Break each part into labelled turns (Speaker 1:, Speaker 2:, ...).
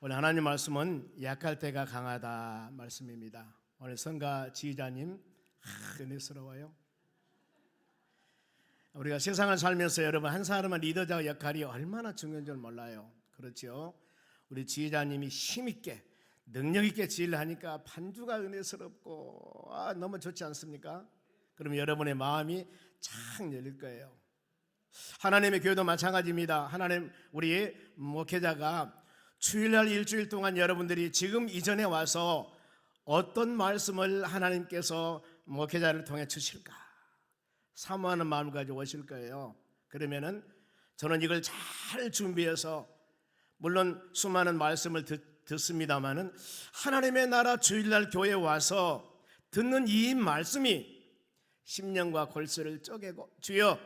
Speaker 1: 오늘 하나님 말씀은 약할 때가 강하다 말씀입니다. 오늘 성가 지휘자님 은혜스러워요. 우리가 세상을 살면서 여러분 한 사람의 리더자 역할이 얼마나 중요한 줄 몰라요. 그렇죠? 우리 지휘자님이 힘있게 능력있게 지휘를 하니까 반주가 은혜스럽고 너무 좋지 않습니까? 그럼 여러분의 마음이 창 열릴 거예요. 하나님의 교회도 마찬가지입니다. 하나님 우리 목회자가 주일날 일주일 동안 여러분들이 지금 이전에 와서 어떤 말씀을 하나님께서 목회자를 통해 주실까 사모하는 마음을 가지고 오실 거예요. 그러면은 저는 이걸 잘 준비해서 물론 수많은 말씀을 듣습니다마는 하나님의 나라 주일날 교회에 와서 듣는 이 말씀이 심령과 골수를 쪼개고 주여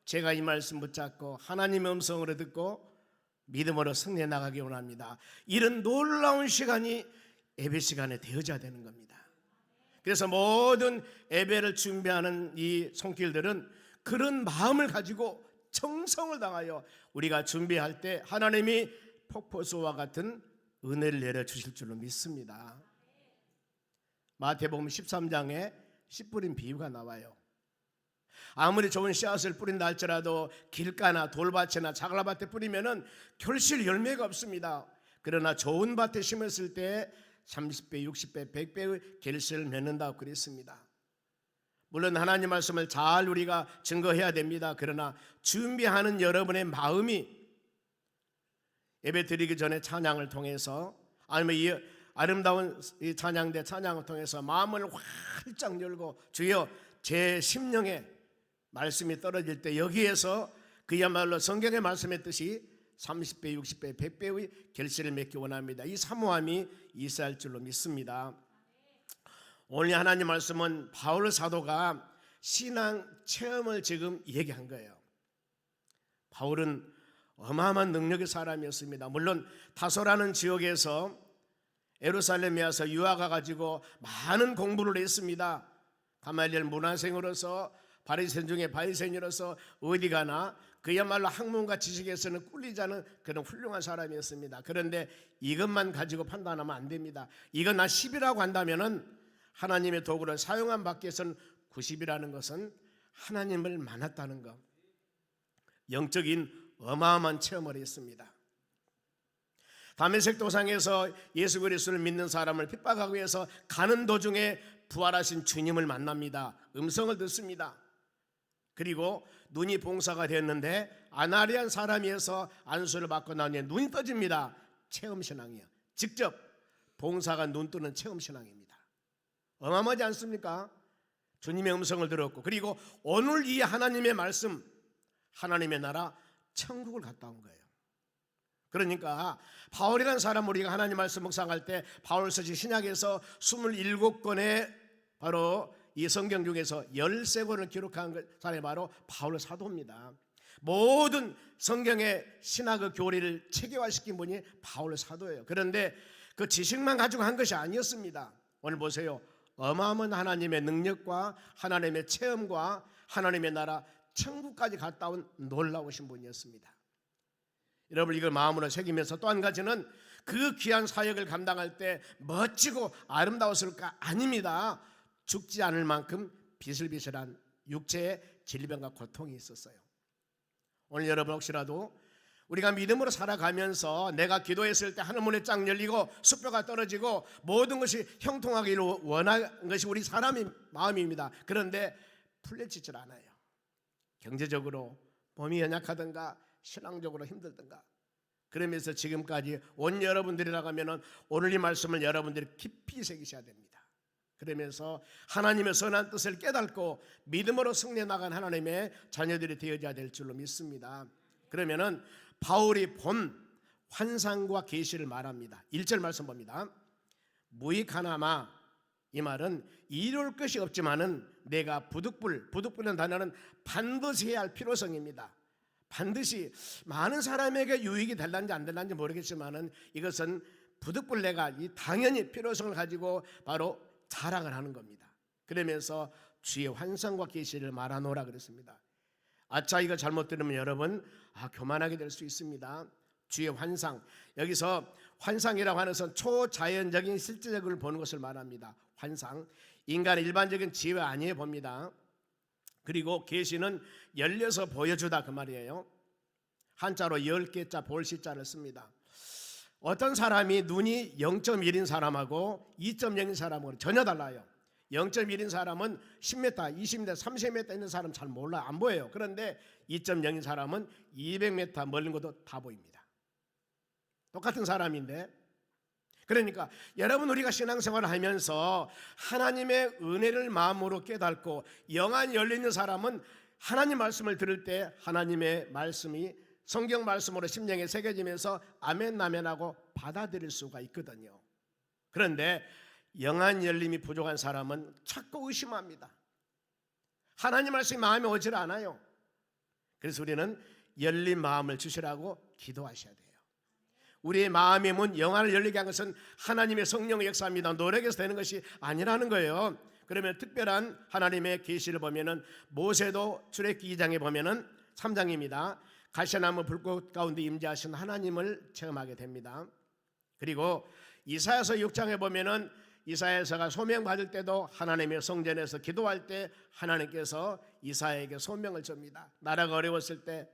Speaker 1: 제가 이 말씀 붙잡고 하나님의 음성으로 듣고 믿음으로 승리해 나가기 원합니다. 이런 놀라운 시간이 예배 시간에 되어져야 되는 겁니다. 그래서 모든 예배를 준비하는 이 손길들은 그런 마음을 가지고 정성을 다하여 우리가 준비할 때 하나님이 폭포수와 같은 은혜를 내려주실 줄로 믿습니다. 마태복음 13장에 씨 뿌린 비유가 나와요. 아무리 좋은 씨앗을 뿌린다 할지라도 길가나 돌밭이나 자갈밭에 뿌리면은 결실 열매가 없습니다. 그러나 좋은 밭에 심었을 때 30배, 60배, 100배의 결실을 맺는다고 그랬습니다. 물론 하나님 말씀을 잘 우리가 증거해야 됩니다. 그러나 준비하는 여러분의 마음이 예배 드리기 전에 찬양을 통해서 아니면 이 아름다운 이 찬양대 찬양을 통해서 마음을 활짝 열고 주여 제 심령에 말씀이 떨어질 때 여기에서 그야말로 성경의 말씀했듯이 30배, 60배, 100배의 결실을 맺기 원합니다. 이 사모함이 있어야 할 줄로 믿습니다. 오늘 하나님 말씀은 바울 사도가 신앙 체험을 지금 얘기한 거예요. 바울은 어마어마한 능력의 사람이었습니다. 물론 다소라는 지역에서 예루살렘에 와서 유학가 가지고 많은 공부를 했습니다. 가말리엘 문화생으로서 바리새인 중에 바리새인으로서 어디 가나 그야말로 학문과 지식에서는 꿀리지 않은 그런 훌륭한 사람이었습니다. 그런데 이것만 가지고 판단하면 안 됩니다. 이건 나 10이라고 한다면은 하나님의 도구를 사용한 밖에서는 90이라는 것은 하나님을 만났다는 것, 영적인 어마어마한 체험을 했습니다. 다메섹 도상에서 예수 그리스도를 믿는 사람을 핍박하기 위해서 가는 도중에 부활하신 주님을 만납니다. 음성을 듣습니다. 그리고 눈이 봉사가 되었는데 아나리안 사람이어서 안수를 받고 나오니 눈이 떠집니다. 체험신앙이에요. 직접 봉사가 눈 뜨는 체험신앙입니다. 어마어마하지 않습니까? 주님의 음성을 들었고 그리고 오늘 이 하나님의 말씀 하나님의 나라 천국을 갔다 온 거예요. 그러니까 바울이라는 사람 우리가 하나님 말씀 묵상할 때 바울 서신 신약에서 27권의 바로 이 성경 중에서 13권을 기록한 사람이 바로 바울 사도입니다. 모든 성경의 신학의 교리를 체계화시킨 분이 바울 사도예요. 그런데 그 지식만 가지고 한 것이 아니었습니다. 오늘 보세요. 어마어마한 하나님의 능력과 하나님의 체험과 하나님의 나라 천국까지 갔다 온 놀라우신 분이었습니다. 여러분 이걸 마음으로 새기면서 또 한 가지는 그 귀한 사역을 감당할 때 멋지고 아름다웠을까? 아닙니다. 죽지 않을 만큼 비슬비슬한 육체의 질병과 고통이 있었어요. 오늘 여러분 혹시라도 우리가 믿음으로 살아가면서 내가 기도했을 때 하늘문이 쫙 열리고 숫뼈가 떨어지고 모든 것이 형통하기를 원하는 것이 우리 사람의 마음입니다. 그런데 풀려지질 않아요. 경제적으로 몸이 연약하든가 신앙적으로 힘들든가 그러면서 지금까지 온 여러분들이라고 하면 오늘 이 말씀을 여러분들이 깊이 새기셔야 됩니다. 그러면서 하나님의 선한 뜻을 깨닫고 믿음으로 승리해 나간 하나님의 자녀들이 되어야 될 줄로 믿습니다. 그러면은 바울이 본 환상과 계시를 말합니다. 1절 말씀 봅니다. 무익하나마 이 말은 이룰 것이 없지만은 내가 부득불이라는 단어는 반드시 해야 할 필요성입니다. 반드시 많은 사람에게 유익이 될는지 안 될는지 모르겠지만은 이것은 부득불 내가 이 당연히 필요성을 가지고 바로 자랑을 하는 겁니다. 그러면서 주의 환상과 계시를 말하노라 그랬습니다. 아차 이거 잘못 들으면 여러분 교만하게 될 수 있습니다. 주의 환상. 여기서 환상이라고 하는 것은 초자연적인 실제적을 보는 것을 말합니다. 환상. 인간의 일반적인 지혜 아니에요 봅니다. 그리고 계시는 열려서 보여주다 그 말이에요. 한자로 10개자 볼시자를 씁니다. 어떤 사람이 눈이 0.1인 사람하고 2.0인 사람하고 전혀 달라요. 0.1인 사람은 10m, 20m, 30m 있는 사람 잘 몰라, 안 보여요. 그런데 2.0인 사람은 200m 멀린 것도 다 보입니다. 똑같은 사람인데, 그러니까 여러분 우리가 신앙생활을 하면서 하나님의 은혜를 마음으로 깨닫고 영안이 열리는 사람은 하나님 말씀을 들을 때 하나님의 말씀이 성경 말씀으로 심령에 새겨지면서 아멘 아멘하고 받아들일 수가 있거든요. 그런데 영안 열림이 부족한 사람은 자꾸 의심합니다. 하나님 말씀이 마음에 오질 않아요. 그래서 우리는 열린 마음을 주시라고 기도하셔야 돼요. 우리의 마음의 문 영안을 열리게 한 것은 하나님의 성령의 역사입니다. 노력해서 되는 것이 아니라는 거예요. 그러면 특별한 하나님의 계시를 보면은 모세도 출애굽기 2장에 보면은 3장입니다. 가시나무 불꽃 가운데 임재하신 하나님을 체험하게 됩니다. 그리고 이사야서 6장에 보면은 이사야서가 소명 받을 때도 하나님의 성전에서 기도할 때 하나님께서 이사야에게 소명을 줍니다. 나라가 어려웠을 때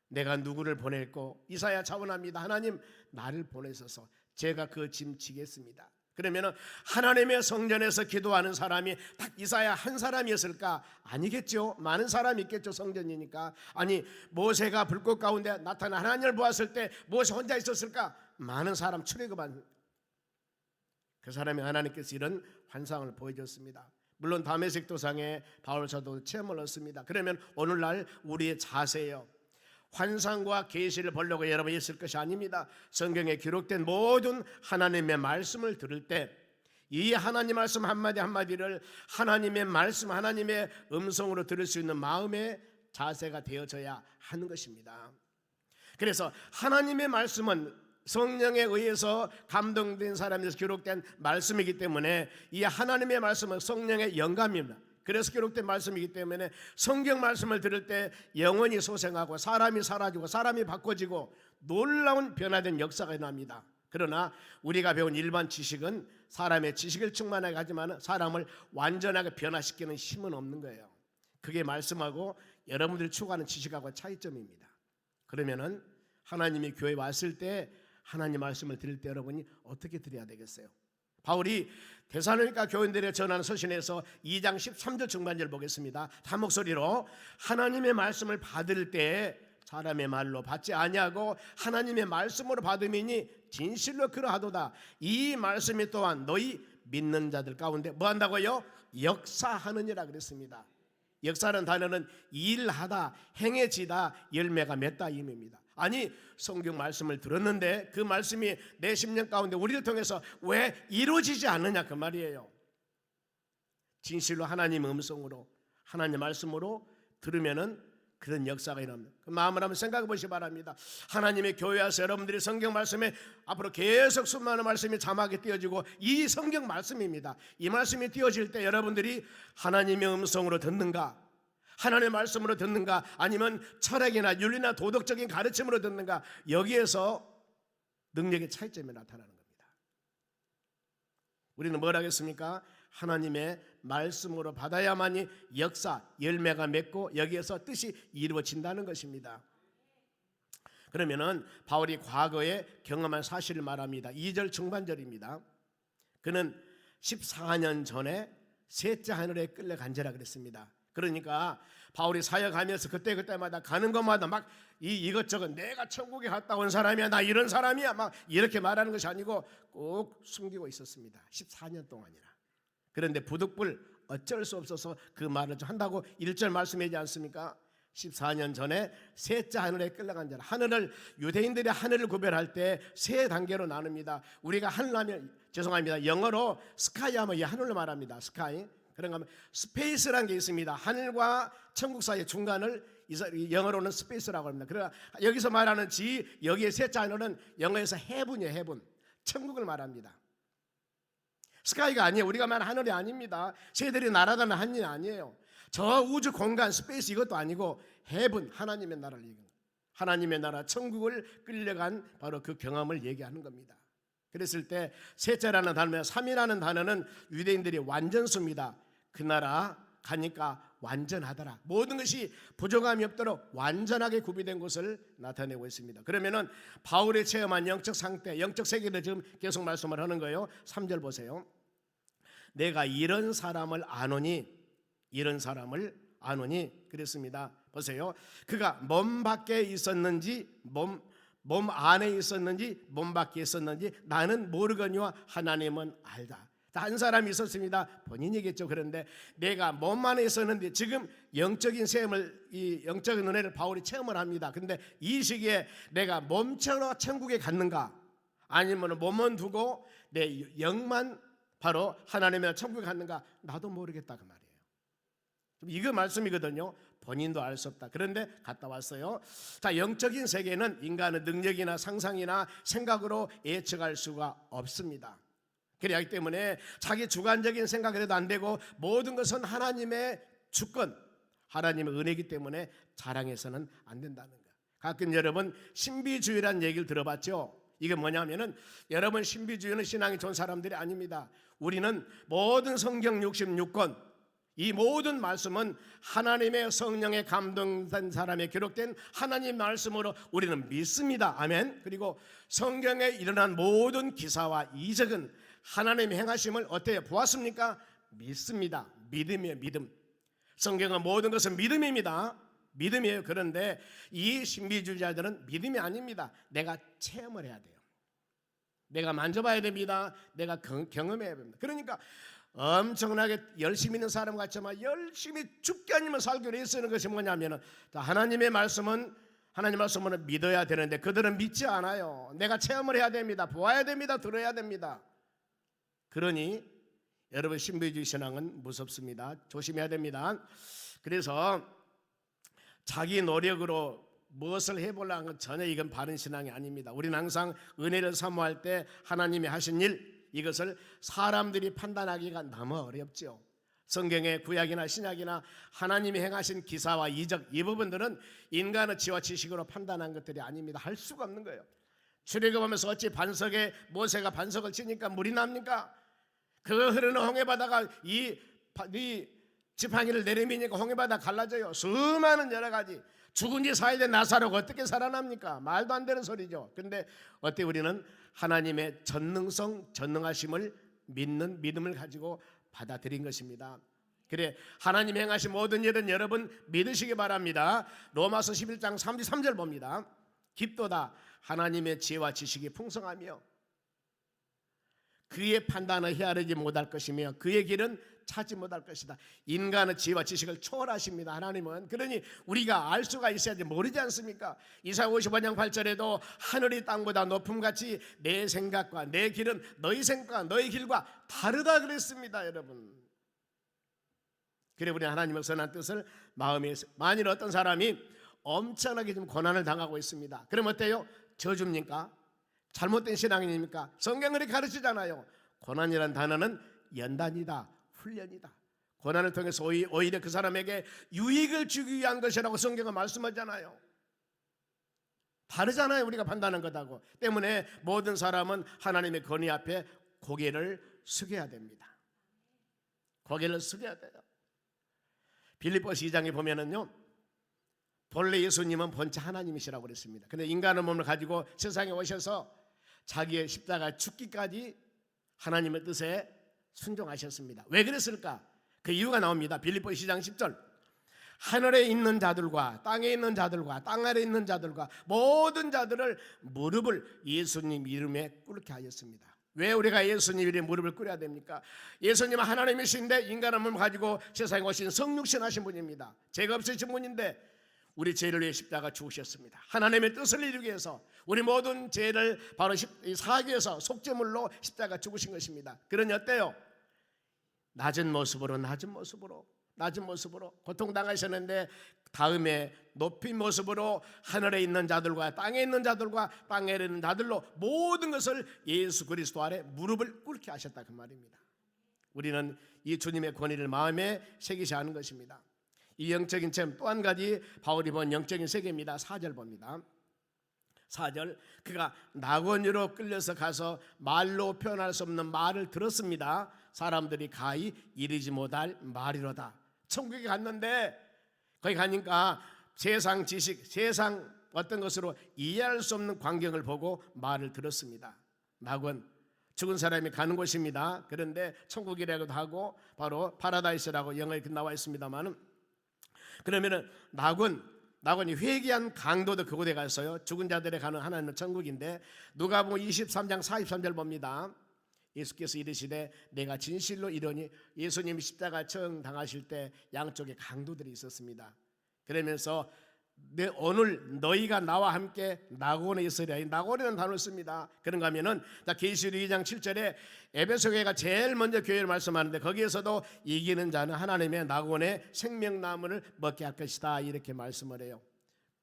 Speaker 1: 내가 누구를 보낼고 이사야 자원합니다. 하나님 나를 보내셔서 제가 그 짐 지겠습니다. 그러면 하나님의 성전에서 기도하는 사람이 딱 이사야 한 사람이었을까? 아니겠죠. 많은 사람이 있겠죠. 성전이니까. 아니 모세가 불꽃 가운데 나타나 하나님을 보았을 때 모세 혼자 있었을까? 많은 사람 출애굽한 그 사람이 하나님께서 이런 환상을 보여줬습니다. 물론 다메섹 도상에 바울 사도 체험을 얻습니다. 그러면 오늘날 우리의 자세요. 환상과 계시를 보려고 여러분이 있을 것이 아닙니다. 성경에 기록된 모든 하나님의 말씀을 들을 때 이 하나님 말씀 한마디 한마디를 하나님의 말씀, 하나님의 음성으로 들을 수 있는 마음의 자세가 되어져야 하는 것입니다. 그래서 하나님의 말씀은 성령에 의해서 감동된 사람에서 기록된 말씀이기 때문에 이 하나님의 말씀은 성령의 영감입니다. 그래서 기록된 말씀이기 때문에 성경 말씀을 들을 때 영혼이 소생하고 사람이 사라지고 사람이 바꿔지고 놀라운 변화된 역사가 일어납니다. 그러나 우리가 배운 일반 지식은 사람의 지식을 충만하게 하지만 사람을 완전하게 변화시키는 힘은 없는 거예요. 그게 말씀하고 여러분들이 추구하는 지식하고 차이점입니다. 그러면은 하나님이 교회에 왔을 때 하나님 말씀을 들을 때 여러분이 어떻게 드려야 되겠어요? 바울이 데살로니가 교인들의 전하는 서신에서 2장 13절 중반절 보겠습니다. 다 목소리로 하나님의 말씀을 받을 때 사람의 말로 받지 아니하고 하나님의 말씀으로 받음이니 진실로 그러하도다. 이 말씀이 또한 너희 믿는 자들 가운데 뭐 한다고요? 역사하느니라 그랬습니다. 역사라는 단어는 일하다, 행해지다, 열매가 맺다 이 의미입니다. 아니 성경 말씀을 들었는데 그 말씀이 내 심령 가운데 우리를 통해서 왜 이루어지지 않느냐 그 말이에요. 진실로 하나님의 음성으로 하나님의 말씀으로 들으면은 그런 역사가 일어납니다. 그 마음을 한번 생각해 보시기 바랍니다. 하나님의 교회 와서 여러분들이 성경 말씀에 앞으로 계속 수많은 말씀이 자막에 띄어지고 이 성경 말씀입니다. 이 말씀이 띄어질 때 여러분들이 하나님의 음성으로 듣는가, 하나님의 말씀으로 듣는가, 아니면 철학이나 윤리나 도덕적인 가르침으로 듣는가, 여기에서 능력의 차이점이 나타나는 겁니다. 우리는 뭘 하겠습니까? 하나님의 말씀으로 받아야만이 역사, 열매가 맺고 여기에서 뜻이 이루어진다는 것입니다. 그러면은 바울이 과거에 경험한 사실을 말합니다. 2절 중반절입니다. 그는 14년 전에 셋째 하늘에 끌려간지라 그랬습니다. 그러니까 바울이 사역하면서 그때마다 가는 것마다 막 이것저것 내가 천국에 갔다 온 사람이야, 나 이런 사람이야, 막 이렇게 말하는 것이 아니고 꼭 숨기고 있었습니다. 14년 동안이나. 그런데 부득불 어쩔 수 없어서 그 말을 한다고 1절 말씀하지 않습니까? 14년 전에 셋째 하늘에 끌려간 자라. 하늘을 유대인들이 하늘을 구별할 때 세 단계로 나눕니다. 우리가 하늘하면 죄송합니다. 영어로 스카이 하면 이 하늘로 말합니다. 스카이. 그런가 하면 스페이스라는 게 있습니다. 하늘과 천국 사이의 중간을 영어로는 스페이스라고 합니다. 그러나 여기서 말하는 여기의 셋째 하늘은 영어에서 헤븐이에요. 헤븐. 천국을 말합니다. 스카이가 아니에요. 우리가 말하는 하늘이 아닙니다. 새들이 날아다니는 하늘이 아니에요. 저 우주 공간 스페이스 이것도 아니고 헤븐, 하나님의 나라를 얘기합니다. 하나님의 나라 천국을 끌려간 바로 그 경험을 얘기하는 겁니다. 그랬을 때 셋째라는 단어, 3이라는 단어는 유대인들이 완전수입니다. 그 나라 가니까 완전하더라. 모든 것이 부족함이 없도록 완전하게 구비된 것을 나타내고 있습니다. 그러면은 바울이 체험한 영적 상태, 영적 세계를 지금 계속 말씀을 하는 거예요. 3절 보세요. 내가 이런 사람을 아노니, 이런 사람을 아노니 그랬습니다. 보세요. 그가 몸 밖에 있었는지 몸 안에 있었는지 몸 밖에 있었는지 나는 모르거니와 하나님은 알다. 한 사람이 있었습니다. 본인이겠죠. 그런데 내가 몸 안에 있었는데 지금 영적인 체험을, 이 영적인 은혜를 바울이 체험을 합니다. 근데 이 시기에 내가 몸처럼 천국에 갔는가, 아니면 몸은 두고 내 영만 바로 하나님의 천국에 갔는가, 나도 모르겠다 그 말이에요. 이거 말씀이거든요. 본인도 알 수 없다. 그런데 갔다 왔어요. 자, 영적인 세계는 인간의 능력이나 상상이나 생각으로 예측할 수가 없습니다. 그렇기 때문에 자기 주관적인 생각을 해도 안 되고 모든 것은 하나님의 주권, 하나님의 은혜이기 때문에 자랑해서는 안 된다는 거예요. 가끔 여러분 신비주의라는 얘기를 들어봤죠? 이게 뭐냐면은 여러분 신비주의는 신앙이 좋은 사람들이 아닙니다. 우리는 모든 성경 66권 이 모든 말씀은 하나님의 성령에 감동된 사람에 기록된 하나님 말씀으로 우리는 믿습니다. 아멘. 그리고 성경에 일어난 모든 기사와 이적은 하나님의 행하심을 어때요? 보았습니까? 믿습니다. 믿음이에요. 믿음. 성경은 모든 것은 믿음입니다. 믿음이에요. 그런데 이 신비주의자들은 믿음이 아닙니다. 내가 체험을 해야 돼요. 내가 만져봐야 됩니다. 내가 경험해야 됩니다. 그러니까 엄청나게 열심히 있는 사람 같지만 열심히 죽게 아니면 살기로 애쓰는 것이 뭐냐면 하나님의 말씀은 믿어야 되는데 그들은 믿지 않아요. 내가 체험을 해야 됩니다. 보아야 됩니다. 들어야 됩니다. 그러니 여러분 신비주의 신앙은 무섭습니다. 조심해야 됩니다. 그래서 자기 노력으로 무엇을 해보려는 건 전혀 이건 바른 신앙이 아닙니다. 우리는 항상 은혜를 사모할 때 하나님이 하신 일, 이것을 사람들이 판단하기가 너무 어렵죠. 성경의 구약이나 신약이나 하나님이 행하신 기사와 이적, 이 부분들은 인간의 지와 지식으로 판단한 것들이 아닙니다. 할 수가 없는 거예요. 출애굽하면서 어찌 반석에 모세가 반석을 치니까 물이 납니까? 그 흐르는 홍해바다가 이 지팡이를 내리미니까 홍해바다 갈라져요. 수많은 여러 가지. 죽은 지 4일 된 나사로가 어떻게 살아납니까? 말도 안 되는 소리죠. 그런데 어때 우리는 하나님의 전능성, 전능하심을 믿는 믿음을 가지고 받아들인 것입니다. 그래 하나님 행하신 모든 일은 여러분 믿으시기 바랍니다. 로마서 11장 33절 봅니다. 깊도다 하나님의 지혜와 지식이 풍성하며 그의 판단을 헤아리지 못할 것이며 그의 길은 찾지 못할 것이다. 인간의 지혜와 지식을 초월하십니다. 하나님은. 그러니 우리가 알 수가 있어야지 모르지 않습니까? 이사야 55장 8절에도 하늘이 땅보다 높음같이 내 생각과 내 길은 너희 생각과 너희 길과 다르다 그랬습니다. 여러분. 그래 우리 하나님의 선한 뜻을 마음에 만일 어떤 사람이 엄청나게 좀 고난을 당하고 있습니다. 그럼 어때요? 저주입니까? 잘못된 신앙입니까? 성경은 그렇게 가르치잖아요. 고난이라는 단어는 연단이다, 훈련이다. 고난을 통해서 오히려 그 사람에게 유익을 주기 위한 것이라고 성경은 말씀하잖아요. 다르잖아요. 우리가 판단하는 것하고. 때문에 모든 사람은 하나님의 권위 앞에 고개를 숙여야 됩니다. 고개를 숙여야 돼요. 빌립보서 2장에 보면은요, 본래 예수님은 본체 하나님이시라고 그랬습니다. 근데 인간의 몸을 가지고 세상에 오셔서 자기의 십자가 죽기까지 하나님의 뜻에 순종하셨습니다. 왜 그랬을까? 그 이유가 나옵니다. 빌립보서 2장 10절. 하늘에 있는 자들과 땅에 있는 자들과 땅 아래에 있는 자들과 모든 자들을 무릎을 예수님 이름에 꿇게 하였습니다. 왜 우리가 예수님 이름에 무릎을 꿇어야 됩니까? 예수님은 하나님이신데 인간의 몸을 가지고 세상에 오신 성육신 하신 분입니다. 죄가 없으신 분인데 우리 죄를 위해 십자가 죽으셨습니다. 하나님의 뜻을 이루기 위해서 우리 모든 죄를 바로 사하기 위해서 속죄물로 십자가 죽으신 것입니다. 그러니 어때요? 낮은 모습으로 고통당하셨는데 다음에 높인 모습으로 하늘에 있는 자들과 땅에 있는 자들과 땅에 있는 자들로 모든 것을 예수 그리스도 아래 무릎을 꿇게 하셨다 그 말입니다. 우리는 이 주님의 권위를 마음에 새기셔야 하는 것입니다. 이 영적인 체험 또 한 가지 바울이 본 영적인 세계입니다. 4절 봅니다. 4절, 그가 낙원으로 끌려서 가서 말로 표현할 수 없는 말을 들었습니다. 사람들이 가히 이르지 못할 말이로다. 천국에 갔는데 거기 가니까 세상 지식, 세상 어떤 것으로 이해할 수 없는 광경을 보고 말을 들었습니다. 낙원, 죽은 사람이 가는 곳입니다. 그런데 천국이라고도 하고 바로 파라다이스라고 영어에 나와 있습니다만은, 그러면은 낙원이 회개한 강도도 그곳에 갔어요. 죽은 자들에 가는 하나님의 천국인데, 누가복음 23장 43절 봅니다. 예수께서 이르시되 내가 진실로 이르니, 예수님이 십자가 처형 당하실 때 양쪽에 강도들이 있었습니다. 그러면서 오늘 너희가 나와 함께 낙원에 있으리라. 낙원이라는 단어를 씁니다. 그런가 하면은 계시록 2장 7절에 에베소 교회가 제일 먼저 교회를 말씀하는데, 거기에서도 이기는 자는 하나님의 낙원의 생명나무를 먹게 할 것이다 이렇게 말씀을 해요.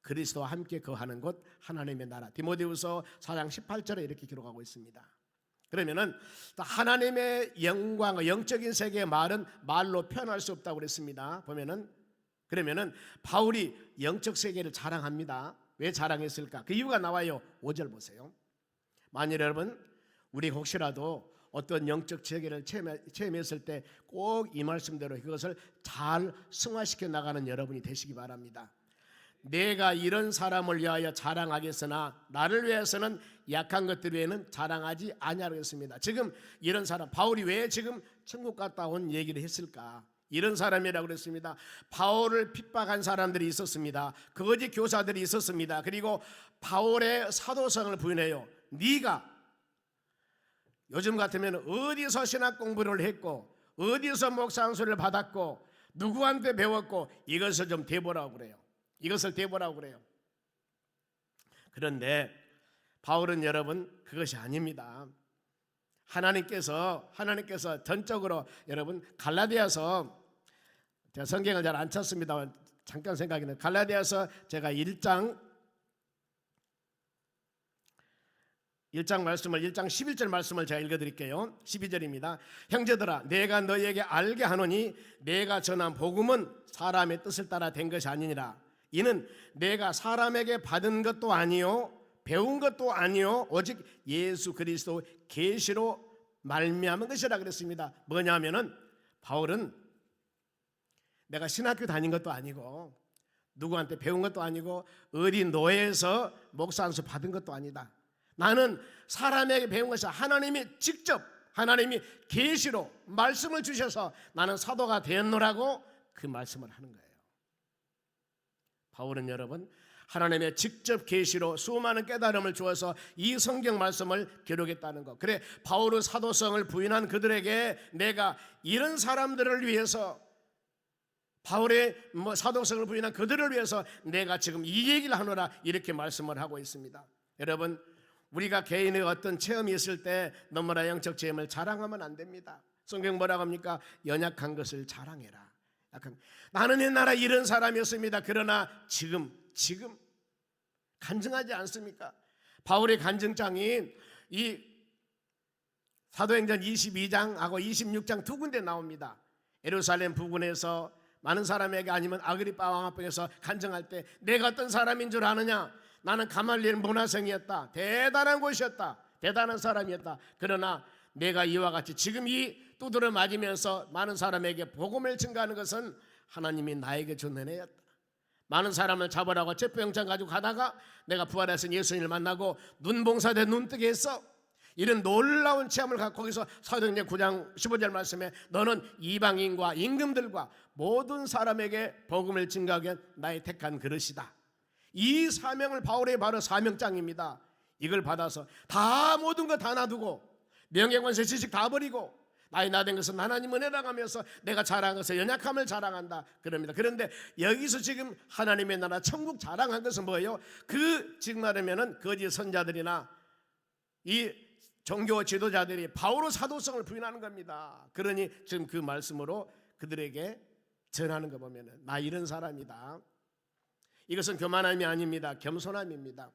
Speaker 1: 그리스도와 함께 거하는 곳 하나님의 나라. 디모데후서 4장 18절에 이렇게 기록하고 있습니다. 그러면은 하나님의 영광, 영적인 세계의 말은 말로 표현할 수 없다고 그랬습니다. 그러면은 바울이 영적 세계를 자랑합니다. 왜 자랑했을까? 그 이유가 나와요. 5절 보세요. 만일 여러분 우리 혹시라도 어떤 영적 세계를 체험했을 때 꼭 이 말씀대로 그것을 잘 승화시켜 나가는 여러분이 되시기 바랍니다. 내가 이런 사람을 위하여 자랑하겠으나 나를 위해서는 약한 것들 외에는 자랑하지 아니하라고 했습니다. 지금 이런 사람, 바울이 왜 지금 천국 갔다 온 얘기를 했을까? 이런 사람이라고 그랬습니다. 바울을 핍박한 사람들이 있었습니다. 거짓 교사들이 있었습니다. 그리고 바울의 사도성을 부인해요. 네가 요즘 같으면 어디서 신학 공부를 했고 어디서 목사 한 소리를 받았고 누구한테 배웠고 이것을 좀 대보라고 그래요. 이것을 대보라고 그래요. 그런데 바울은 여러분 그것이 아닙니다. 하나님께서 전적으로 여러분 갈라디아서, 제가 성경을 잘 안 찾습니다만 잠깐 생각이 나요. 갈라디아서 제가 1장 말씀을 1장 11절 말씀을 제가 읽어드릴게요. 12절입니다. 형제들아 내가 너희에게 알게 하노니 내가 전한 복음은 사람의 뜻을 따라 된 것이 아니니라. 이는 내가 사람에게 받은 것도 아니요 배운 것도 아니요 오직 예수 그리스도 계시로 말미암은 것이라 그랬습니다. 뭐냐면은 바울은 내가 신학교 다닌 것도 아니고 누구한테 배운 것도 아니고 어디 노예에서 목사 한 수 받은 것도 아니다. 나는 사람에게 배운 것이 하나님이 직접, 하나님이 계시로 말씀을 주셔서 나는 사도가 되었노라고 그 말씀을 하는 거예요. 바울은 여러분 하나님의 직접 계시로 수많은 깨달음을 주어서 이 성경 말씀을 기록했다는 것. 그래 바울의 사도성을 부인한 그들에게 내가 이런 사람들을 위해서, 바울의 사도성을 부인한 그들을 위해서 내가 지금 이 얘기를 하노라 이렇게 말씀을 하고 있습니다. 여러분 우리가 개인의 어떤 체험이 있을 때 너무나 영적 체험을 자랑하면 안 됩니다. 성경 뭐라고 합니까? 연약한 것을 자랑해라. 나는 옛날에 이런 사람이었습니다. 그러나 지금 간증하지 않습니까? 바울의 간증장이 이 사도행전 22장하고 26장 두 군데 나옵니다. 예루살렘 부근에서 많은 사람에게 아니면 아그리빠 왕 앞에서 간증할 때 내가 어떤 사람인 줄 아느냐? 나는 가말리엘 문화생이었다. 대단한 곳이었다. 대단한 사람이었다. 그러나 내가 이와 같이 지금 이 두드러 맞으면서 많은 사람에게 복음을 증거하는 것은 하나님이 나에게 준 은혜였다. 많은 사람을 잡으라고 체포영장 가지고 가다가 내가 부활하신 예수님을 만나고 눈봉사돼 눈뜨게 했어. 이런 놀라운 체험을 갖고 거기서 사도행전 9장 15절 말씀에 너는 이방인과 임금들과 모든 사람에게 복음을 증거하기 위한 나의 택한 그릇이다. 이 사명을 바울의 바로 사명장입니다. 이걸 받아서 다 모든 거 다 놔두고 명예권세 지식 다 버리고 나의 나된 것은 하나님 은혜라고 하면서 내가 자랑한 것은 연약함을 자랑한다 그럽니다. 그런데 여기서 지금 하나님의 나라 천국 자랑한 것은 뭐예요? 그 지금 말하면은 거짓 선자들이나 이 종교 지도자들이 바울의 사도성을 부인하는 겁니다. 그러니 지금 그 말씀으로 그들에게 전하는 거 보면은 나 이런 사람이다. 이것은 교만함이 아닙니다. 겸손함입니다.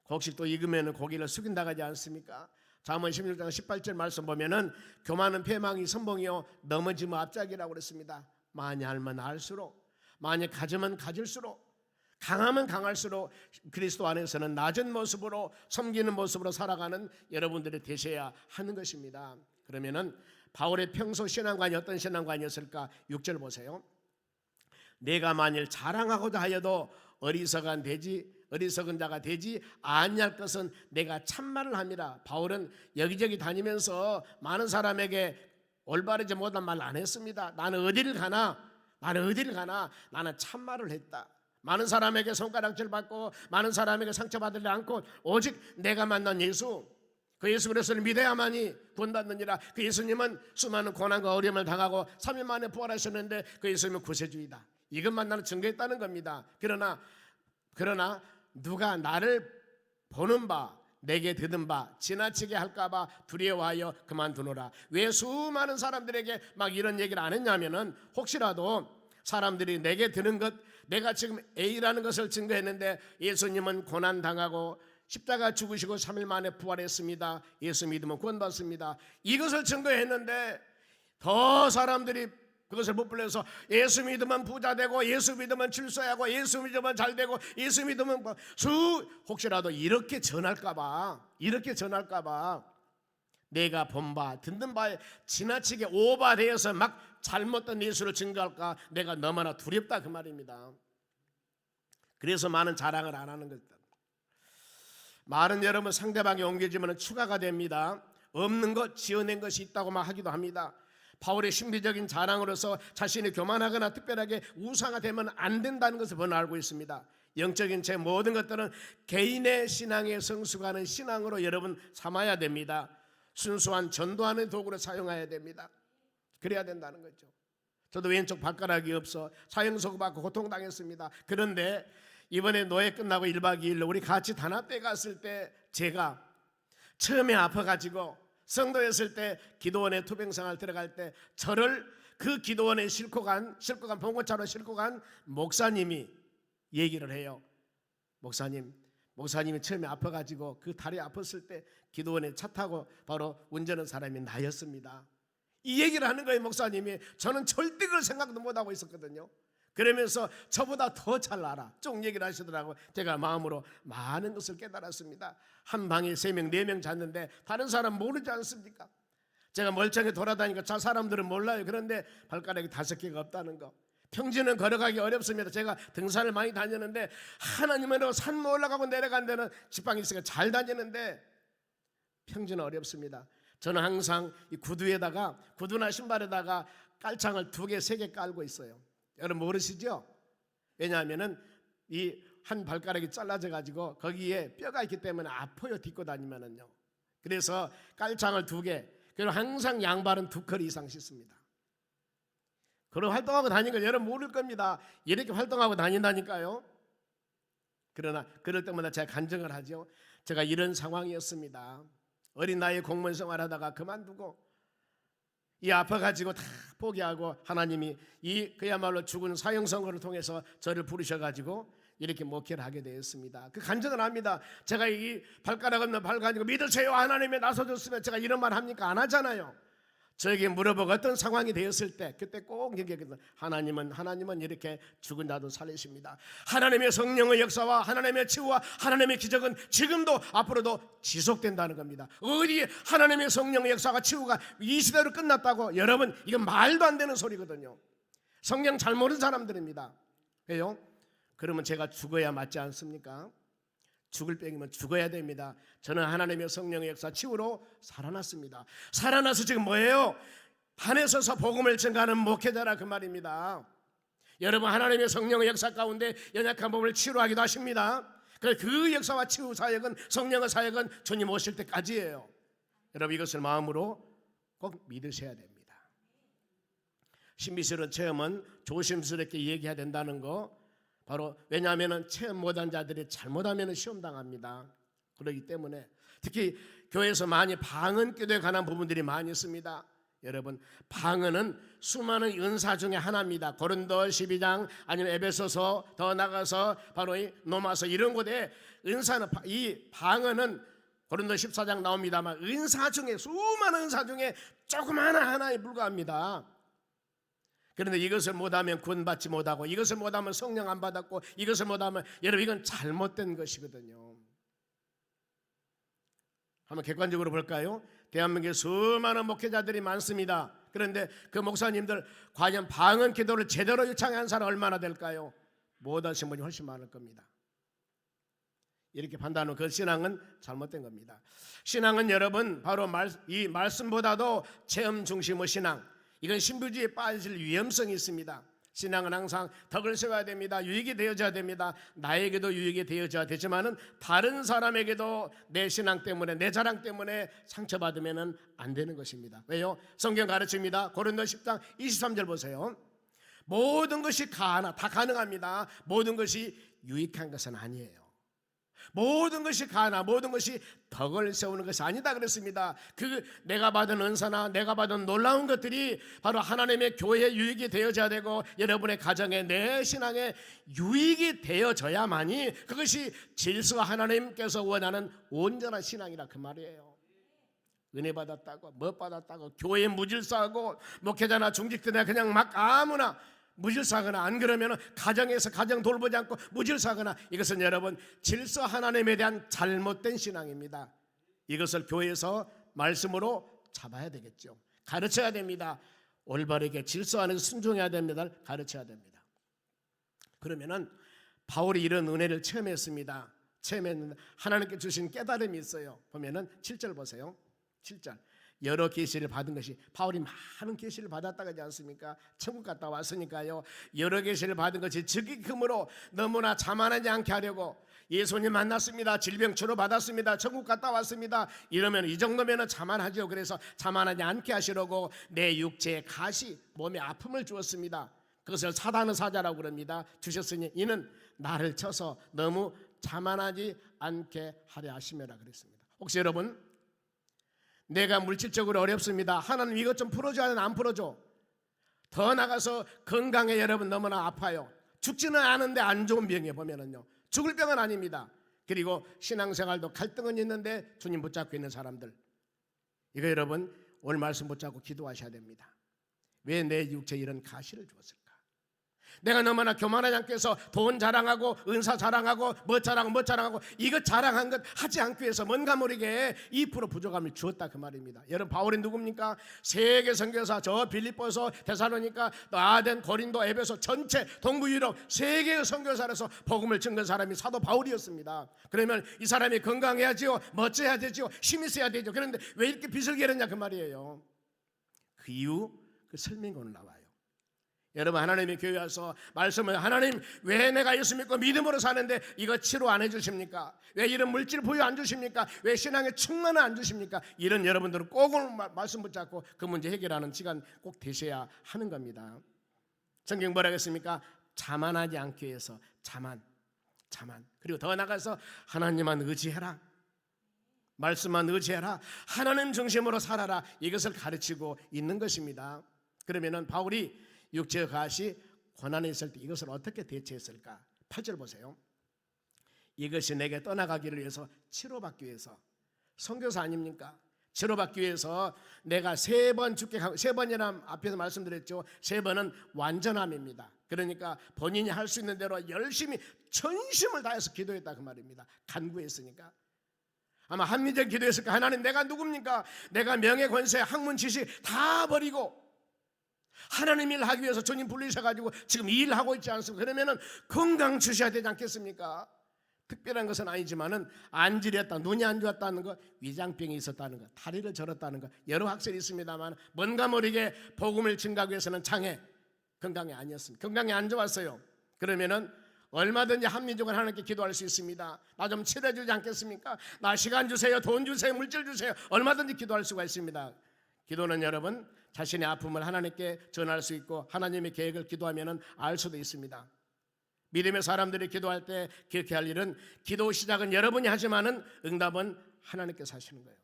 Speaker 1: 곡식도 익으면 고기를 숙인다고 하지 않습니까? 잠언 16장 18절 말씀 보면은 교만은 패망이 선봉이요 넘어지면 앞짝이라고 그랬습니다. 많이 알면 알수록 만약 가지면 가질수록, 강하면 강할수록 그리스도 안에서는 낮은 모습으로 섬기는 모습으로 살아가는 여러분들이 되셔야 하는 것입니다. 그러면은 바울의 평소 신앙관이 어떤 신앙관이었을까? 6절 보세요. 내가 만일 자랑하고자 하여도 어리석은 자가 되지 아니할 것은 내가 참말을 함이라. 바울은 여기저기 다니면서 많은 사람에게 올바르지 못한 말 안 했습니다. 나는 어디를 가나 나는 참말을 했다. 많은 사람에게 손가락질 받고 많은 사람에게 상처받지 않고 오직 내가 만난 예수, 그 예수 그리스도를 믿어야만이 구원받느니라. 그 예수님은 수많은 고난과 어려움을 당하고 3일 만에 부활하셨는데 그 예수님은 구세주이다. 이것만 나는 증거했다는 겁니다. 그러나 누가 나를 보는 바, 내게 듣는 바 지나치게 할까봐 두려워하여 그만두노라. 왜 수많은 사람들에게 막 이런 얘기를 안 했냐면은 혹시라도 사람들이 내게 드는 것, 내가 지금 A라는 것을 증거했는데 예수님은 고난당하고 십자가 죽으시고 3일 만에 부활했습니다. 예수 믿으면 구원받습니다. 이것을 증거했는데 더 사람들이 그것을 못 불러서 예수 믿으면 부자 되고 예수 믿으면 출세하고 예수 믿으면 잘 되고 예수 믿으면 혹시라도 이렇게 전할까봐 내가 본 바 듣는 바에 지나치게 오바되어서 막 잘못된 예수를 증거할까 내가 너무나 두렵다 그 말입니다. 그래서 많은 자랑을 안 하는 것이다. 말은 여러분 상대방이 옮겨지면 추가가 됩니다. 없는 것 지어낸 것이 있다고 막 하기도 합니다. 바울의 신비적인 자랑으로서 자신이 교만하거나 특별하게 우상화되면 안 된다는 것을 번을 알고 있습니다. 영적인 제 모든 것들은 개인의 신앙에 성숙하는 신앙으로 여러분 삼아야 됩니다. 순수한 전도하는 도구로 사용해야 됩니다. 그래야 된다는 거죠. 저도 왼쪽 발가락이 없어 사형선고 받고 고통당했습니다. 그런데 이번에 노예 끝나고 1박 2일로 우리 같이 단합대 갔을 때 제가 처음에 아파가지고 성도였을 때 기도원에 투병생활 들어갈 때 저를 그 기도원에 싣고 간 봉고차로 싣고 간 목사님이 얘기를 해요. 목사님이 처음에 아파가지고 그 다리 아팠을 때 기도원에 차 타고 바로 운전한 사람이 나였습니다. 이 얘기를 하는 거예요. 목사님이. 저는 절대 그걸 생각도 못하고 있었거든요. 그러면서 저보다 더 잘 알아 쭉 얘기를 하시더라고요. 제가 마음으로 많은 것을 깨달았습니다. 한 방에 3명 4명 잤는데 다른 사람 모르지 않습니까? 제가 멀쩡히 돌아다니니까 저 사람들은 몰라요. 그런데 발가락이 5개가 없다는 거. 평지는 걸어가기 어렵습니다. 제가 등산을 많이 다녔는데 하나님으로 산 올라가고 내려간 데는 지팡이 있으니까 잘 다니는데 평지는 어렵습니다. 저는 항상 이 구두나 신발에다가 깔창을 2개 3개 깔고 있어요. 여러분 모르시죠? 왜냐하면은 이 한 발가락이 잘라져 가지고 거기에 뼈가 있기 때문에 아파요. 딛고 다니면은요. 그래서 깔창을 2개, 그리고 항상 양발은 2컬 이상 신습니다. 그런 활동하고 다니는 걸 여러분 모를 겁니다. 이렇게 활동하고 다닌다니까요. 그러나 그럴 때마다 제가 간증을 하죠. 제가 이런 상황이었습니다. 어린 나이에 공무원 생활하다가 그만두고 이 아파가지고 다 포기하고 하나님이 이 그야말로 죽은 사형선고를 통해서 저를 부르셔가지고 이렇게 목회를 하게 되었습니다. 그 간증을 합니다. 제가 이 발가락 없는 발 가지고 믿으세요 하나님이 나서줬으면 제가 이런 말 합니까? 안 하잖아요. 저에게 물어보고 어떤 상황이 되었을 때 그때 꼭 얘기했거든요. 하나님은 이렇게 죽은 자도 살리십니다. 하나님의 성령의 역사와 하나님의 치유와 하나님의 기적은 지금도 앞으로도 지속된다는 겁니다. 어디 하나님의 성령의 역사가 치유가 이 시대로 끝났다고? 여러분 이건 말도 안 되는 소리거든요. 성경 잘 모르는 사람들입니다. 왜요? 그러면 제가 죽어야 맞지 않습니까? 죽을 병이면 죽어야 됩니다. 저는 하나님의 성령의 역사 치유로 살아났습니다. 살아나서 지금 뭐예요? 판에 서서 복음을 전가하는 목회자라 그 말입니다. 여러분 하나님의 성령의 역사 가운데 연약한 몸을 치유하기도 하십니다. 그 역사와 치유 사역은 성령의 사역은 주님 오실 때까지예요. 여러분 이것을 마음으로 꼭 믿으셔야 됩니다. 신비스러운 체험은 조심스럽게 얘기해야 된다는 거 바로 왜냐하면 체험 못한 자들이 잘못하면 시험 당합니다. 그렇기 때문에 특히 교회에서 많이 방언 기도에 관한 부분들이 많이 있습니다. 여러분 방언은 수많은 은사 중에 하나입니다. 고린도 12장 아니면 에베소서 더 나가서 바로 이 로마서 이런 곳에 은사는 이 방언은 고린도 14장 나옵니다만 은사 중에 수많은 은사 중에 조그마한 하나에 불과합니다. 그런데 이것을 못하면 구원받지 못하고, 이것을 못하면 성령 안 받았고, 이것을 못하면, 여러분 이건 잘못된 것이거든요. 한번 객관적으로 볼까요? 대한민국에 수많은 목회자들이 많습니다. 그런데 그 목사님들 과연 방언 기도를 제대로 유창한 사람 얼마나 될까요? 못하신 분이 훨씬 많을 겁니다. 이렇게 판단하면 그 신앙은 잘못된 겁니다. 신앙은 여러분 바로 이 말씀보다도 체험 중심의 신앙, 이건 신부주의에 빠질 위험성이 있습니다. 신앙은 항상 덕을 세워야 됩니다. 유익이 되어져야 됩니다. 나에게도 유익이 되어져야 되지만은 다른 사람에게도 내 신앙 때문에, 내 자랑 때문에 상처받으면 안 되는 것입니다. 왜요? 성경 가르칩니다. 고린도 10장 23절 보세요. 모든 것이 다 가능합니다. 모든 것이 유익한 것은 아니에요. 모든 것이 가나, 모든 것이 덕을 세우는 것이 아니다 그랬습니다. 내가 받은 은사나 내가 받은 놀라운 것들이 바로 하나님의 교회에 유익이 되어져야 되고, 여러분의 가정에, 내 신앙에 유익이 되어져야만이 그것이 질서와 하나님께서 원하는 온전한 신앙이라 그 말이에요. 은혜 받았다고, 뭐 받았다고, 교회 무질서하고, 목회자나 중직들이나 그냥 막 아무나 무질서하거나, 안 그러면 가정에서 가정 돌보지 않고 무질서하거나, 이것은 여러분 질서 하나님에 대한 잘못된 신앙입니다. 이것을 교회에서 말씀으로 잡아야 되겠죠. 가르쳐야 됩니다. 올바르게 질서 안에서 순종해야 됩니다. 가르쳐야 됩니다. 그러면은 바울이 이런 은혜를 체험했습니다. 체험했는데 하나님께 주신 깨달음이 있어요. 보면은 7절 보세요. 7절. 여러 계시를 받은 것이, 바울이 많은 계시를 받았다고 하지 않습니까? 천국 갔다 왔으니까요. 여러 계시를 받은 것이 즉위금으로 너무나 자만하지 않게 하려고, 예수님 만났습니다, 질병 치료받았습니다, 천국 갔다 왔습니다, 이러면 이 정도면 자만하죠. 그래서 자만하지 않게 하시려고 내 육체에 가시, 몸에 아픔을 주었습니다. 그것을 사단의 사자라고 그럽니다. 주셨으니 이는 나를 쳐서 너무 자만하지 않게 하려 하심이라 그랬습니다. 혹시 여러분, 내가 물질적으로 어렵습니다, 하나님 이것 좀 풀어줘야 안 풀어줘? 더 나가서 건강에 여러분 너무나 아파요. 죽지는 않은데 안 좋은 병에 보면은요, 죽을 병은 아닙니다. 그리고 신앙생활도 갈등은 있는데 주님 붙잡고 있는 사람들, 이거 여러분 오늘 말씀 붙잡고 기도하셔야 됩니다. 왜 내 육체에 이런 가시를 주었을까? 내가 너무나 교만하지 않게 해서 돈 자랑하고 은사 자랑하고 뭐 자랑하고 이것 자랑한 것 하지 않기 위해서 뭔가 모르게 2% 부족함을 주었다 그 말입니다. 여러분 바울이 누굽니까? 세계 선교사, 저 빌립보서, 데살로니가, 또 아덴, 고린도, 에베소 전체 동부 유럽 세계의 선교사로서 복음을 증거한 사람이 사도 바울이었습니다. 그러면 이 사람이 건강해야지요, 멋져야 되지요, 힘이 있어야 되죠. 그런데 왜 이렇게 빚을 게렸냐 그 말이에요. 그 이유 그 설명이 오늘 나와요. 여러분 하나님의 교회 와서 말씀을, 하나님 왜 내가 예수 믿고 믿음으로 사는데 이거 치료 안 해주십니까? 왜 이런 물질 부여 안 주십니까? 왜 신앙의 충만을 안 주십니까? 이런 여러분들은 꼭 오늘 말씀 붙잡고 그 문제 해결하는 시간 꼭 되셔야 하는 겁니다. 성경 뭐라고 했습니까? 자만하지 않기 위해서 자만. 그리고 더 나가서 하나님만 의지해라, 말씀만 의지해라, 하나님 중심으로 살아라, 이것을 가르치고 있는 것입니다. 그러면은 바울이 육체의 가시 고난에 있을 때 이것을 어떻게 대처했을까? 8절 보세요. 이것이 내게 떠나가기를 위해서 치료받기 위해서, 선교사 아닙니까? 치료받기 위해서 내가 3번 죽게 하고, 3번이란 앞에서 말씀드렸죠. 3번은 완전함입니다. 그러니까 본인이 할 수 있는 대로 열심히 전심을 다해서 기도했다 그 말입니다. 간구했으니까. 아마 합리적 기도했을까? 하나님 내가 누굽니까? 내가 명예 권세 학문 지식 다 버리고 하나님 일 하기 위해서 주님 불리셔가지고 지금 이 일을 하고 있지 않습니까? 그러면은 건강 주셔야 되지 않겠습니까? 특별한 것은 아니지만은 안질했다, 눈이 안 좋았다는 것, 위장병이 있었다는 것, 다리를 절었다는 것, 여러 학설이 있습니다만 뭔가 모르게 복음을 증가하기 위해서는 장애, 건강이 아니었습니다. 건강이 안 좋았어요. 그러면은 얼마든지 합리적으로 하나님께 기도할 수 있습니다. 나 좀 치료해주지 않겠습니까? 나 시간 주세요, 돈 주세요, 물질 주세요. 얼마든지 기도할 수가 있습니다. 기도는 여러분 자신의 아픔을 하나님께 전할 수 있고 하나님의 계획을 기도하면 알 수도 있습니다. 믿음의 사람들이 기도할 때 기억해야 할 일은, 기도 시작은 여러분이 하지만은 응답은 하나님께서 하시는 거예요.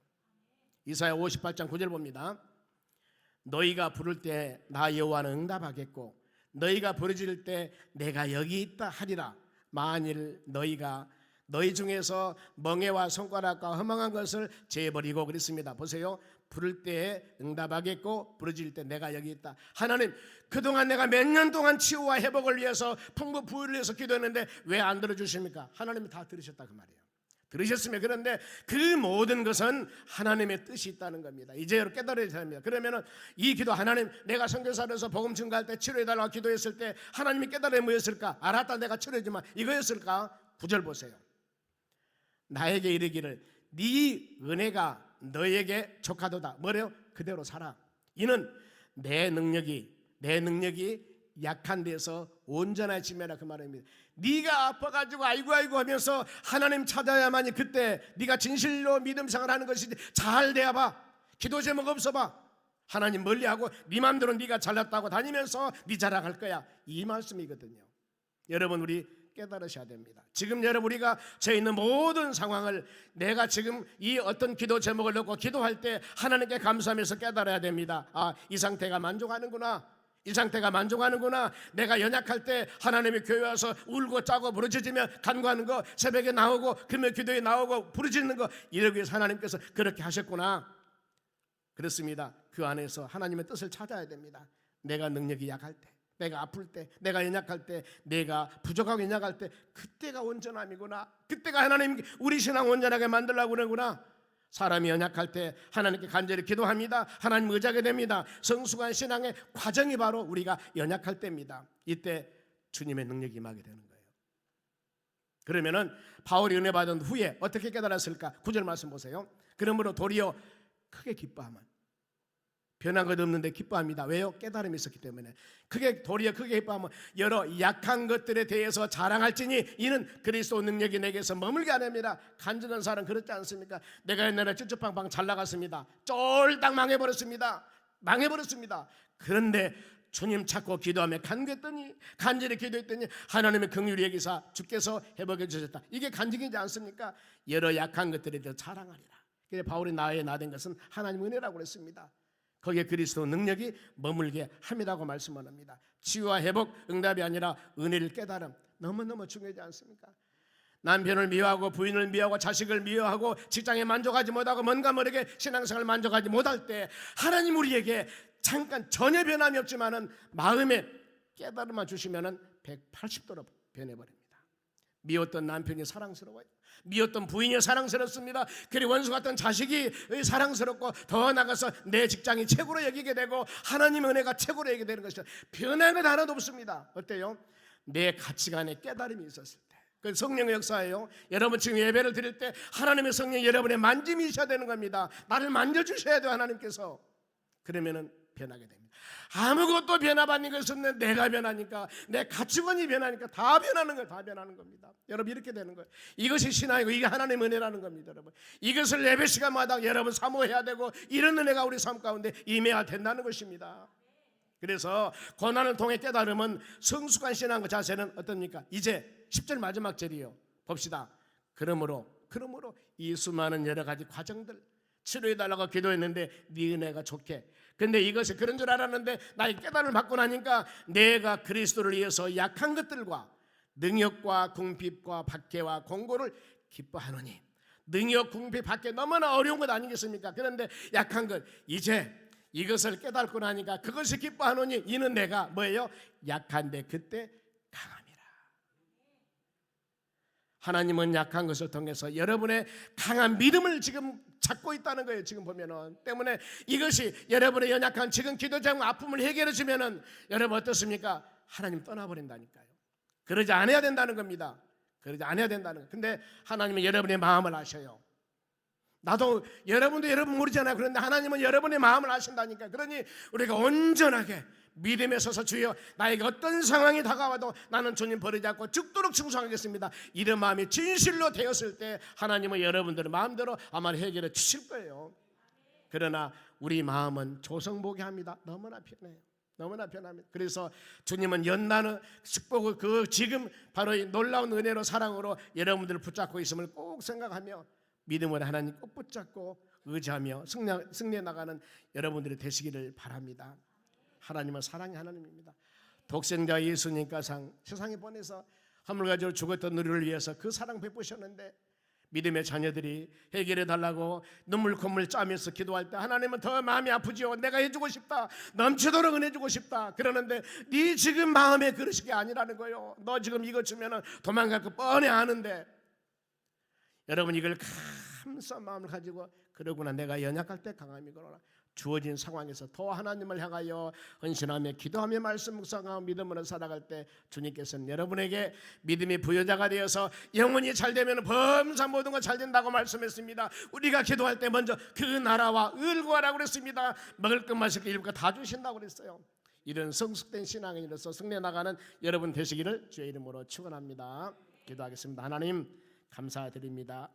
Speaker 1: 이사야 58장 9절 봅니다. 너희가 부를 때 나 여호와는 응답하겠고 너희가 부르짖을 때 내가 여기 있다 하리라. 만일 너희가 너희 중에서 멍에와 손가락과 허망한 것을 제버리고, 그랬습니다. 보세요. 부를 때에 응답하겠고 부르짖을 때 내가 여기 있다. 하나님, 그동안 내가 몇 년 동안 치유와 회복을 위해서 풍부 부유를 위해서 기도했는데 왜 안 들어주십니까? 하나님이 다 들으셨다 그 말이에요. 들으셨으면, 그런데 그 모든 것은 하나님의 뜻이 있다는 겁니다. 이제로 깨달아야 됩니다. 그러면은 이 기도, 하나님, 내가 선교사로서 복음 증거할 때 치료해달라고 기도했을 때 하나님이 깨달음이 뭐였을까? 알았다, 내가 치료해주마, 이거였을까? 9절 보세요. 나에게 이르기를 네 은혜가 너에게 족하도다. 뭐래요? 그대로 살아. 이는 내 능력이 약한 데서 온전해지매라, 그 말입니다. 네가 아파가지고 아이고 하면서 하나님 찾아야만이 그때 네가 진실로 믿음 생활하는 것이지. 잘 돼봐. 기도 제목 없어봐. 하나님 멀리하고 네 맘대로 네가 잘났다고 다니면서 네 자랑할 거야. 이 말씀이거든요. 여러분, 우리 깨달으셔야 됩니다. 지금 여러분, 우리가 저 있는 모든 상황을 내가 지금 이 어떤 기도 제목을 넣고 기도할 때 하나님께 감사하면서 깨달아야 됩니다. 아, 이 상태가 만족하는구나. 이 상태가 만족하는구나. 내가 연약할 때 하나님이 교회 와서 울고 짜고 부르짖으며 간구하는 거, 새벽에 나오고 금요 기도에 나오고 부르짖는 거, 이러기 위해서 하나님께서 그렇게 하셨구나. 그렇습니다. 그 안에서 하나님의 뜻을 찾아야 됩니다. 내가 능력이 약할 때, 내가 아플 때, 내가 연약할 때, 내가 부족하고 연약할 때, 그때가 온전함이구나. 그때가 하나님 우리 신앙 온전하게 만들려고 그러구나. 사람이 연약할 때 하나님께 간절히 기도합니다. 하나님 의지하게 됩니다. 성숙한 신앙의 과정이 바로 우리가 연약할 때입니다. 이때 주님의 능력이 임하게 되는 거예요. 그러면은 바울이 은혜 받은 후에 어떻게 깨달았을까? 9절 말씀 보세요. 그러므로 도리어 크게 기뻐하면, 변한 것 없는데 기뻐합니다. 왜요? 깨달음이 있었기 때문에. 도리어 크게 기뻐하면 여러 약한 것들에 대해서 자랑할지니 이는 그리스도 능력이 내게서 머물게 하렵니다. 간절한 사람 그렇지 않습니까? 내가 옛날에 쭈쭈팡팡 잘 나갔습니다. 쫄딱 망해버렸습니다. 그런데 주님 찾고 기도하며 간절히 기도했더니 하나님의 긍휼히 여기사 주께서 회복해 주셨다. 이게 간증이지 않습니까? 여러 약한 것들에 대해서 자랑하리라. 그래서 바울이 나의 나된 것은 하나님의 은혜라고 그랬습니다. 거기에 그리스도 능력이 머물게 함이라고 말씀을 합니다. 치유와 회복, 응답이 아니라 은혜를 깨달음, 너무너무 중요하지 않습니까? 남편을 미워하고 부인을 미워하고 자식을 미워하고 직장에 만족하지 못하고 뭔가 모르게 신앙생활을 만족하지 못할 때 하나님 우리에게 잠깐 전혀 변함이 없지만은 마음에 깨달음만 주시면은 180도로 변해버립니다. 미웠던 남편이 사랑스러워요. 미웠던 부인이 사랑스럽습니다. 그리고 원수 같은 자식이 사랑스럽고 더 나가서 내 직장이 최고로 여기게 되고 하나님의 은혜가 최고로 여기게 되는 것이죠. 변한 것 하나도 없습니다. 어때요? 내 가치관에 깨달음이 있었을 때. 그 성령의 역사예요. 여러분 지금 예배를 드릴 때 하나님의 성령이 여러분의 만짐이 있어야 되는 겁니다. 나를 만져주셔야 돼요, 하나님께서. 그러면은 변하게 됩니다. 아무것도 변화받는 것이 없는데 내가 변하니까, 내 가치관이 변하니까 다 변하는 거예요. 다 변하는 겁니다. 여러분 이렇게 되는 거예요. 이것이 신앙이고 이게 하나님의 은혜라는 겁니다. 여러분 이것을 예배 시간마다 여러분 사모해야 되고 이런 은혜가 우리 삶 가운데 임해야 된다는 것입니다. 그래서 고난을 통해 깨달으면 성숙한 신앙의 자세는 어떻습니까? 이제 10절 마지막 절이요. 봅시다. 그러므로 이 수많은 여러 가지 과정들 치료해달라고 기도했는데 네 은혜가 좋게, 근데 이것이 그런 줄 알았는데 나의 깨달음을 받고 나니까 내가 그리스도를 위해서 약한 것들과 능력과 궁핍과 박해와 공고를 기뻐하노니, 능력 궁핍 박해 너무나 어려운 것 아니겠습니까? 그런데 약한 것 이제 이것을 깨닫고 나니까 그것이 기뻐하노니 이는 내가 뭐예요? 약한데 그때 강함이라. 하나님은 약한 것을 통해서 여러분의 강한 믿음을 지금 찾고 있다는 거예요. 지금 보면은 때문에 이것이 여러분의 연약한 지금 기도자의 아픔을 해결해 주면은 여러분 어떻습니까? 하나님 떠나버린다니까요. 그러지 않아야 된다는 겁니다. 그러지 않아야 된다는 거. 근데 하나님은 여러분의 마음을 아셔요. 나도 여러분도 여러분 모르잖아요. 그런데 하나님은 여러분의 마음을 아신다니까. 그러니 우리가 온전하게 믿음에 서서 주여 나에게 어떤 상황이 다가와도 나는 주님 버리지 않고 죽도록 충성하겠습니다. 이런 마음이 진실로 되었을 때 하나님은 여러분들의 마음대로 아마 해결해 주실 거예요. 그러나 우리 마음은 조성보게 합니다. 너무나 편해요. 너무나 편합니다. 그래서 주님은 연나는 축복을 그 지금 바로 이 놀라운 은혜로 사랑으로 여러분들을 붙잡고 있음을 꼭 생각하며 믿음으로 하나님 꼭 붙잡고 의지하며 승리해 나가는 여러분들이 되시기를 바랍니다. 하나님은 사랑의 하나님입니다. 독생자 예수님과 세상에 보내서 하물 가지고 죽었던 우리를 위해서 그 사랑 베푸셨는데 믿음의 자녀들이 해결해 달라고 눈물 콧물 짜면서 기도할 때 하나님은 더 마음이 아프지요. 내가 해주고 싶다, 넘치도록 은혜주고 싶다. 그러는데 네 지금 마음에 그러신 게 아니라는 거예요. 너 지금 이거 주면 도망갈 거 뻔히 아는데. 여러분 이걸 감사한 마음을 가지고 그러구나, 내가 연약할 때 강함이 그러나 주어진 상황에서 더 하나님을 향하여 헌신하며 기도하며 말씀 묵상하고 믿음으로 살아갈 때 주님께서는 여러분에게 믿음의 부여자가 되어서 영혼이 잘 되면 범사 모든 것 잘 된다고 말씀했습니다. 우리가 기도할 때 먼저 그 나라와 을 구하라고 그랬습니다. 먹을 것 마실 것 입을 것 다 주신다고 그랬어요. 이런 성숙된 신앙인으로서 승리해 나가는 여러분 되시기를 주의 이름으로 축원합니다. 기도하겠습니다. 하나님 감사드립니다.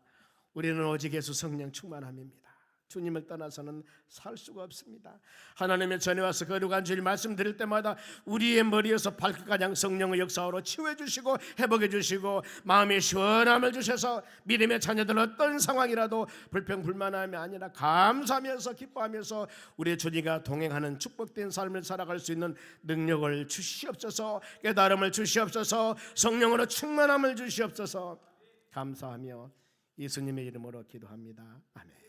Speaker 1: 우리는 오직 예수 성령 충만함입니다. 주님을 떠나서는 살 수가 없습니다. 하나님의 전에 와서 거룩한 주일 말씀드릴 때마다 우리의 머리에서 발끝까지 성령의 역사로 치유해 주시고 회복해 주시고 마음의 시원함을 주셔서 믿음의 자녀들 어떤 상황이라도 불평불만함이 아니라 감사하면서 기뻐하면서 우리의 주님과 동행하는 축복된 삶을 살아갈 수 있는 능력을 주시옵소서, 깨달음을 주시옵소서, 성령으로 충만함을 주시옵소서. 감사하며 예수님의 이름으로 기도합니다. 아멘.